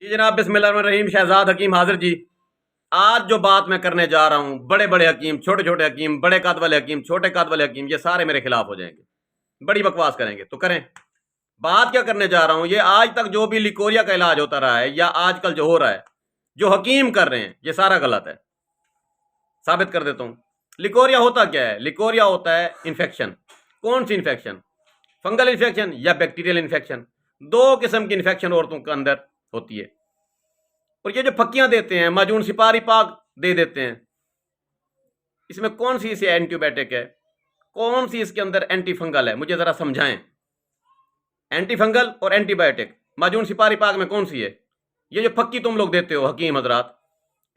जी जनाब, बिस्मिल्लाहिर्रहमानिर्रहीम। शहजाद हकीम हाजिर जी। आज जो बात मैं करने जा रहा हूँ, बड़े बड़े हकीम, छोटे छोटे हकीम, बड़े कद वाले हकीम, छोटे कद वाले हकीम, ये सारे मेरे खिलाफ हो जाएंगे, बड़ी बकवास करेंगे। तो करें। बात क्या करने जा रहा हूँ, ये आज तक जो भी लिकोरिया का इलाज होता रहा है या आजकल जो हो रहा है, जो हकीम कर रहे हैं, ये सारा गलत है। साबित कर देता हूँ। लिकोरिया होता क्या है? लिकोरिया होता है इन्फेक्शन। कौन सी इन्फेक्शन? फंगल इन्फेक्शन या बैक्टीरियल इन्फेक्शन। दो किस्म की इन्फेक्शन औरतों के अंदर होती है। और ये जो फक्कियां देते हैं, माजून सिपारी पाक दे देते हैं, इसमें कौन सी इसे एंटीबायोटिक है, कौन सी इसके अंदर एंटी फंगल है? मुझे जरा समझाएं। एंटी फंगल और एंटीबायोटिक माजून सिपारी पाक में कौन सी है? ये जो फक्की तुम लोग देते हो हकीम हजरात,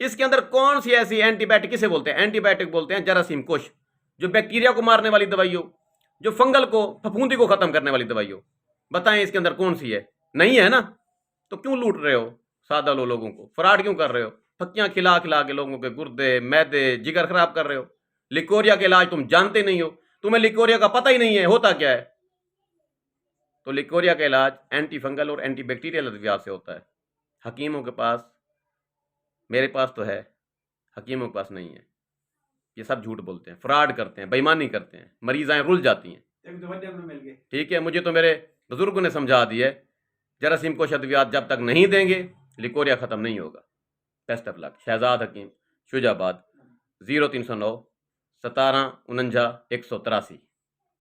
इसके अंदर कौन सी ऐसी एंटीबायोटिक किसे बोलते हैं? एंटीबायोटिक बोलते हैं जरासीम कुश, जो बैक्टीरिया को मारने वाली दवाई हो, जो फंगल को, फफूंदी को खत्म करने वाली दवाई हो। बताएं इसके अंदर कौन सी है? नहीं है ना? तो क्यों लूट रहे हो सादा लोगों को? फ्रॉड क्यों कर रहे हो? फक्कियां खिला खिला के लोगों के गुर्दे, मैदे, जिगर खराब कर रहे हो। लिकोरिया के इलाज तुम जानते नहीं हो, तुम्हें लिकोरिया का पता ही नहीं है होता क्या है। तो लिकोरिया का इलाज एंटी फंगल और एंटी बैक्टीरियल अद्वियात से होता है। हकीमों के पास, मेरे पास तो है, हकीमों के पास नहीं है। ये सब झूठ बोलते हैं, फ्रॉड करते हैं, बेईमानी करते हैं, मरीजाएं रुल जाती हैं। ठीक है, मुझे तो मेरे बुजुर्गों ने समझा दिया है, जरासीम कोश अद्वियात जब तक नहीं देंगे लिकोरिया ख़त्म नहीं होगा। Best of luck. Shahzad Hakim, Shujabad, 0309 17 49 183।